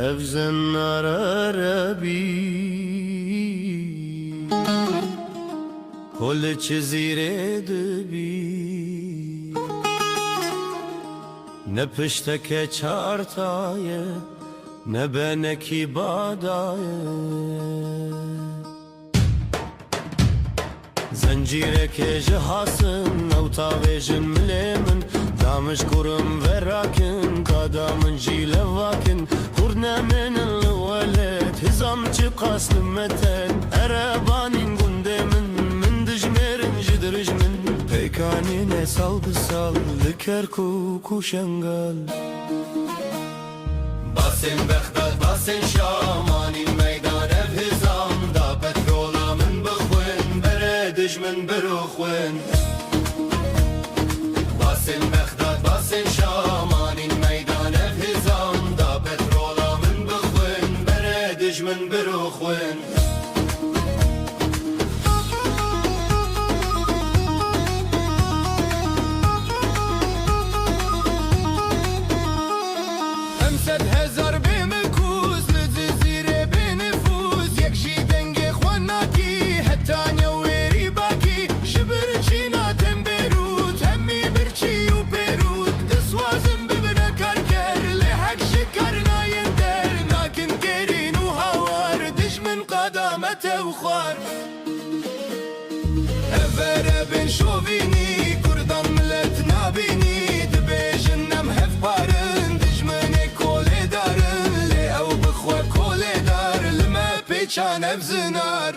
evzen arabi kol çizire dibi ne pişteke çartaye ne beneki badaye زنجيرك جهاسن او تاويجن مليمن دامش كرم وراكن قادا من جيل واكن كرنا من الولد هزام چقاس لمتن اربانين قندمن من دجمرن جدرج من بيكاني نسال بسال لكركو كوشنغال باسن بغداد باسن شامانين ميدان هزام دا بترولا من بخوين دجمن بروخوين باسن بغداد باسن شامانين ميدان الهزام دا بترولا من بخوين بره دجمن بروخوين امسد هزار بمكوز لزيزيري بنفوز يكشي دنگي خواناكي حتى نيوي وخوار افره بن شوفيني كردان ملت نابيني دبيجنم هف بارن دجمني كولي دارن لي او بخوا كولي دار لما بيچان افزنار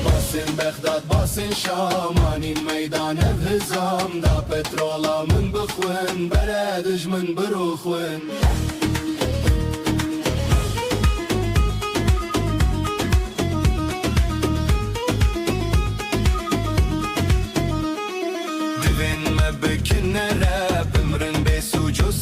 باسن بغداد باسن شامانين ميدان افهزام دا بترولا من بخوين بره دجمن بروخوين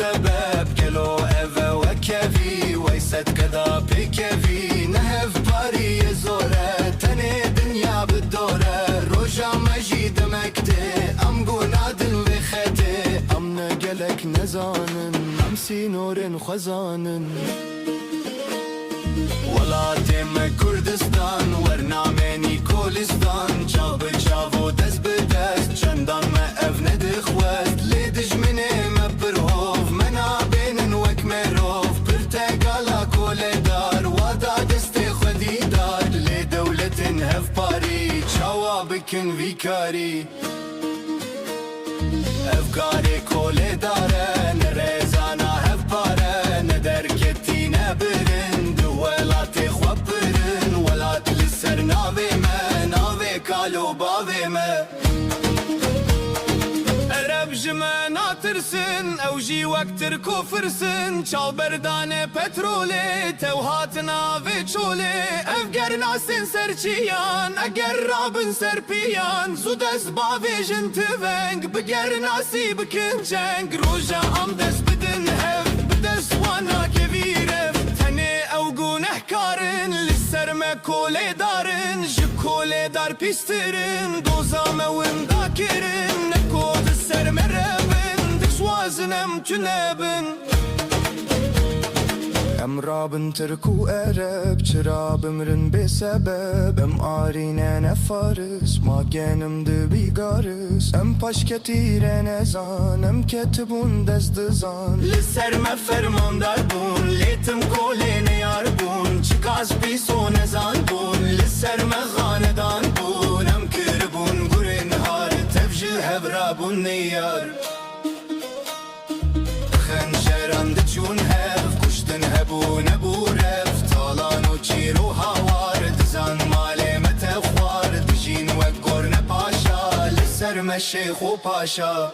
سبب كلو ايفا وكافي ويست كذا بكافي نهف باري زورة تاني دنيا بالدورة روجا مجيد مكتي ام قنادن بختي ام نقلك نزانن ام سينورن خزانن ولا تم كردستان ورنامني كولستان جاب جابو دز بدز چندان ما افند خوست ليدج مني مبرهوف منا بينن وكمروف برتقالا كولي دار ودا دستي خدي دار لدولة هف باري جوابكن فيكاري افكاري كولي دارن ريزانا هف بارن دركتي نبرن دولاتي خوبرن ولات لسر ناوي ما ناوي كالو باوي ما جمانا ترسن او جي وقتر كفرسن چال بردانه پتروله توهاتنا وچوله افگر ناسن سرچیان اگر رابن سرپیان زودس باویجن تونگ بگر ناسی بکن جنگ روژا ام دست بدن هف بدس وانا كبيرف تنه او گونه کارن لسر ما کوله دارن جکوله دار پیسترن دوزام وم داکرن نکود سر مرابن دكس وازنم جنابن ام رابن تركو ارب چرا بمرن بسبب ام آرينه نفارس ما گنم دبي گارس ام پاش كتير نزان ام كتبون دزدزان لسر ما فرماندار بون ليتم كولين يار بون چكاز بيسو نزان بون لسر ما خاندان بون ام كربون گرن هار تفجل هبرا بون نيار خنجران دچون هف کشتن هبو نبو رف تالان و چیر و هوار دزان ماله متخوار دجین و گرن پاشا لسر مشیخ و پاشا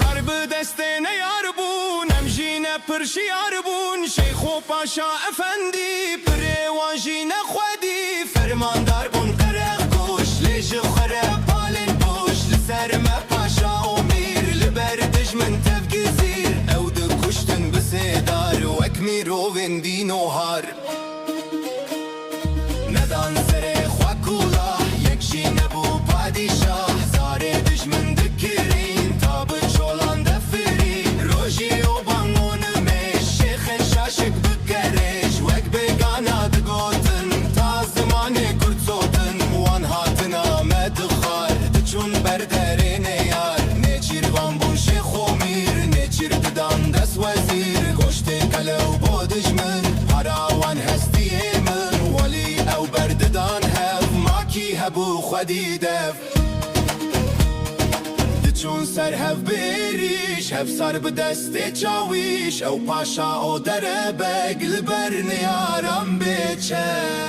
کرب دستین یار بون امجین پرشی یار بون شیخ و پاشا افندی پریوانجین خودی فرماندار بون قرق گوش لیج خرب بالن بوش لسر مپاشا امیر لبردج من تفگزیر او دکشتن بسیدار وکمی روین دینو هار ندان سر خواکولا یکشی نبو پادشاه زار دجمن دکرین تاب چولان دفرین روژی و بانگون بو خودی دف چون سر هف بریش هف سر به دست چاویش او پاشا او در بگل برنیارم بچه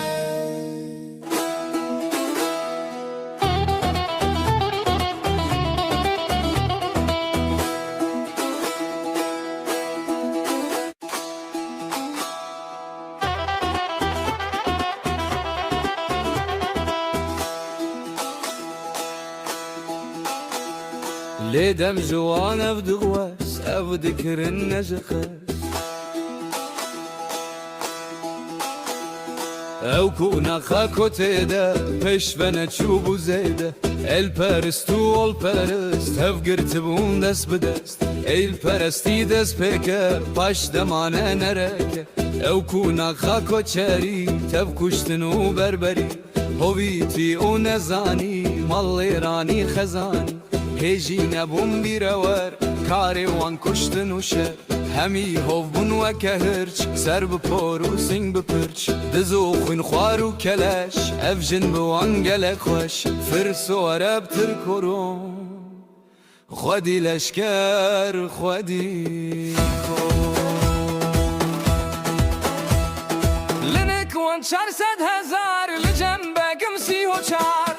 ليدم جوان افدغواس افذكر النزخس او كونا خاكو تيدا بش فانا تشوبو زيدا البرستو البرست افقر تبون دس بدست البرستي دس بيكا باش دمانا نركا او كونا خاكو تشاري تبكشتنو بربري هويتي او نزاني مالي راني خزاني هجی نبوم بیرور کاری وان کشتن و شر همی هوف بون و کهرچ سر بپار و سنگ بپرچ دزو خوین خوار و کلش افجن بوان گلک خوش فرس و عرب ترکرون خودی لشکر خودی لنک وان 400,000 لجنبکم 34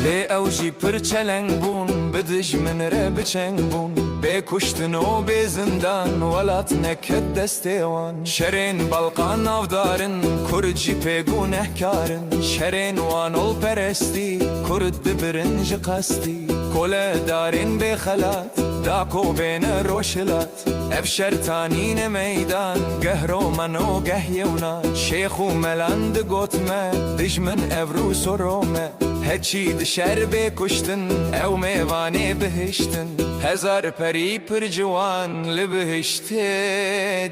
لی اوجی پرچلنگ بون بدج من ره بچنگ بون بکشتن و بزندان ولات نکد دستیوان شرین بلقان نافدارن کرجی پیگون احکارن شرین وان ال پرستی کرد ببرنج قستی کل دارین بخلات داکو بین روشلات افشرتانین میدان گهرو منو گهیونا شیخ و ملاند گوتمه دجمن افروس و رومه هچی دشر بکشتن او میوانی بهشتن هزار پری پر جوان لبهشت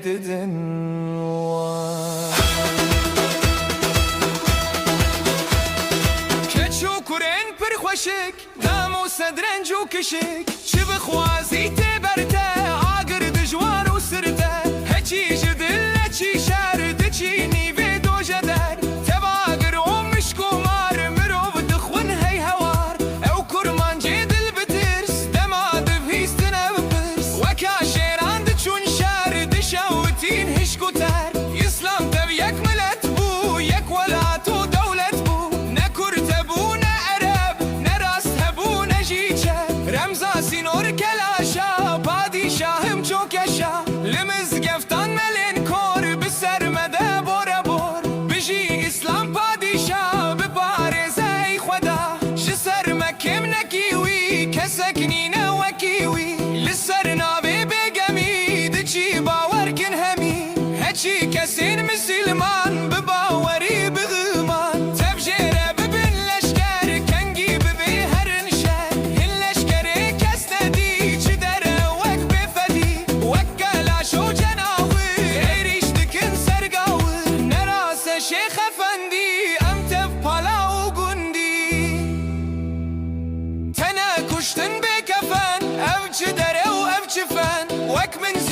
ددن کچو کرن پر خوشک دامو صدرنج و کشک چه بخوازی تبرته آگر دجوار و سرده هچی جدل هچی شرد چی نیوه دو جدر تباگر و مشکو مار لمزگفتان ملین کور بسر مده بور بور بجی اسلام پادشاه بپارزه خدا جسر مکم نکیوی کسکنین وکیوی لسر ناوی بگمی دچی باور کن همی هچی کسین مسلمان بباوری بغمان تبجره ببین لشکر کنگی ببی هرن شهر این لشکر کس ندی چی در وک بفدی وکلا شو جناوی ایریش دکن سرگاور نراس شیخ افندی ام تف پالا و گندی تنه کشتن بکفن او چه دره و او چه فن وک من